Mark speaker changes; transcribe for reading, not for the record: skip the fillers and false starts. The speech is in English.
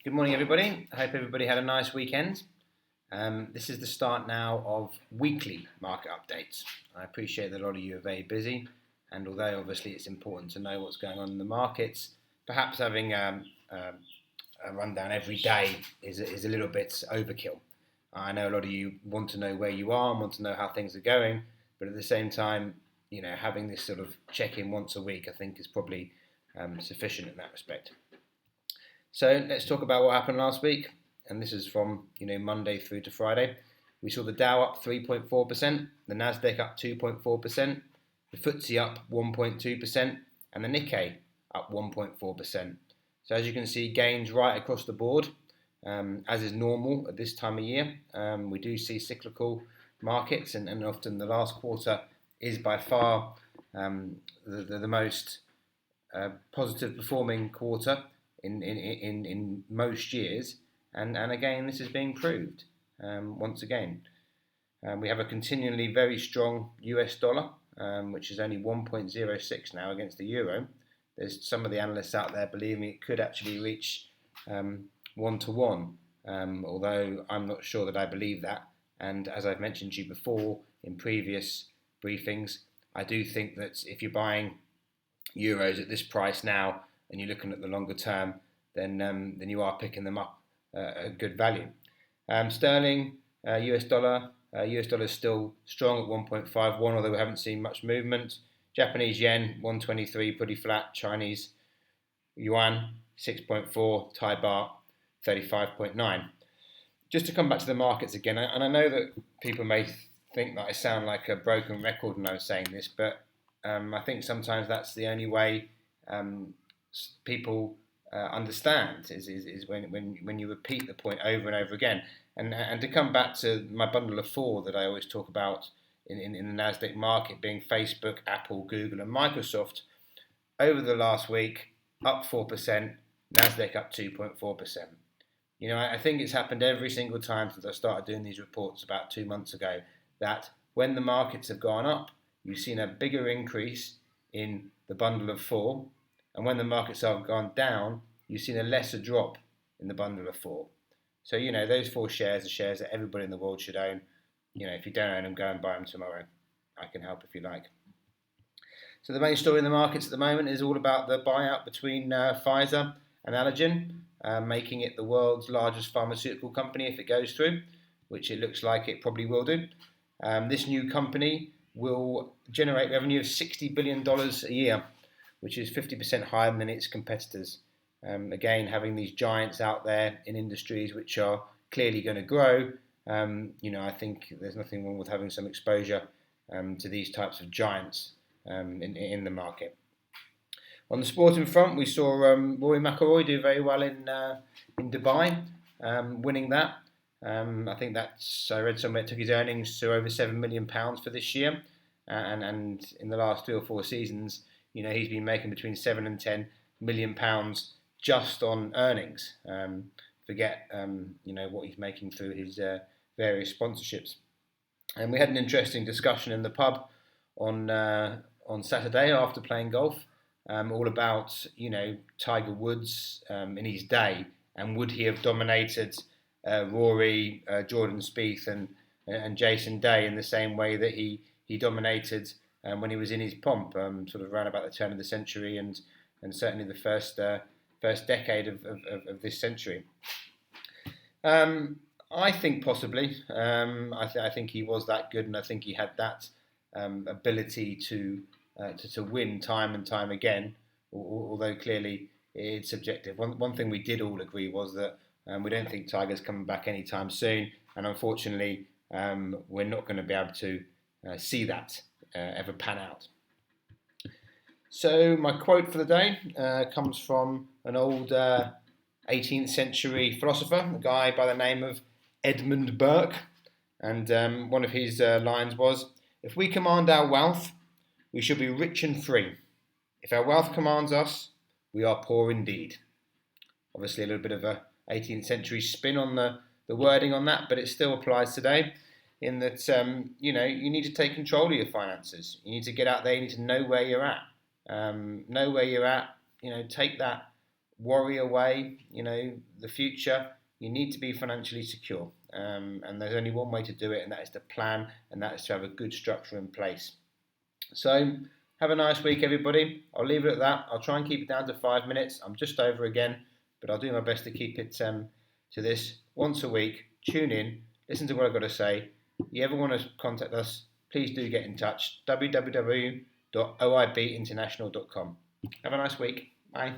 Speaker 1: Good morning, everybody. I hope everybody had a nice weekend. This is the start now of weekly market updates. I appreciate that a lot of you are very busy, and although obviously it's important to know what's going on in the markets, perhaps having a rundown every day is a little bit overkill. I know a lot of you want to know where you are and want to know how things are going, but at the same time, having this sort of check-in once a week, I think is probably sufficient in that respect. So let's talk about what happened last week, and this is from Monday through to Friday. We saw the Dow up 3.4%, the Nasdaq up 2.4%, the FTSE up 1.2%, and the Nikkei up 1.4%. So as you can see, gains right across the board, as is normal at this time of year. We do see cyclical markets, and often the last quarter is by far the most positive performing quarter in most years, and again this is being proved once again. We have a continually very strong US dollar, which is only 1.06 now against the euro. There's some of the analysts out there believing it could actually reach 1 to 1, although I'm not sure that I believe that. And as I've mentioned to you before in previous briefings, I do think that if you're buying euros at this price now and you're looking at the longer term, then you are picking them up at good value. Sterling, US dollar is still strong at 1.51, although we haven't seen much movement. Japanese yen, 123, pretty flat. Chinese yuan, 6.4. Thai baht, 35.9. Just to come back to the markets again, and I know that people may think that I sound like a broken record when I was saying this, but I think sometimes that's the only way people understand is when you repeat the point over and over again. And to come back to my bundle of four that I always talk about in the Nasdaq market being Facebook, Apple, Google, and Microsoft, over the last week, up 4%, Nasdaq up 2.4%. I think it's happened every single time since I started doing these reports about 2 months ago, that when the markets have gone up, you've seen a bigger increase in the bundle of four, and when the markets have gone down, you've seen a lesser drop in the bundle of four. So, those four shares are shares that everybody in the world should own. If you don't own them, go and buy them tomorrow. I can help if you like. So the main story in the markets at the moment is all about the buyout between Pfizer and Allergan, making it the world's largest pharmaceutical company if it goes through, which it looks like it probably will do. This new company will generate revenue of $60 billion a year, which is 50% higher than its competitors. Again, having these giants out there in industries which are clearly going to grow, I think there's nothing wrong with having some exposure to these types of giants in the market. On the sporting front, we saw Rory McIlroy do very well in Dubai, winning that. I think I read somewhere it took his earnings to over £7 million for this year, and in the last 3 or 4 seasons, he's been making between £7 and £10 million just on earnings. Forget what he's making through his various sponsorships. And we had an interesting discussion in the pub on Saturday after playing golf, all about Tiger Woods in his day, and would he have dominated Rory, Jordan Spieth, and Jason Day in the same way that he dominated when he was in his pomp, sort of around about the turn of the century and certainly the first decade of this century. I think possibly. I think he was that good, and I think he had that ability to win time and time again. Although clearly it's subjective. One thing we did all agree was that we don't think Tiger's coming back anytime soon, and unfortunately, we're not going to be able to see that ever pan out. So my quote for the day comes from an old 18th century philosopher, a guy by the name of Edmund Burke, and one of his lines was, "If we command our wealth, we shall be rich and free. If our wealth commands us, we are poor indeed." Obviously a little bit of a 18th century spin on the wording on that, but it still applies today in that, you need to take control of your finances. You need to get out there, you need to know where you're at. Take that worry away, the future, you need to be financially secure. And there's only one way to do it, and that is to plan, and that is to have a good structure in place. So, have a nice week, everybody. I'll leave it at that. I'll try and keep it down to 5 minutes. I'm just over again, but I'll do my best to keep it to this once a week. Tune in, listen to what I've got to say. If you ever want to contact us, please do get in touch. www.oibinternational.com. Have a nice week. Bye.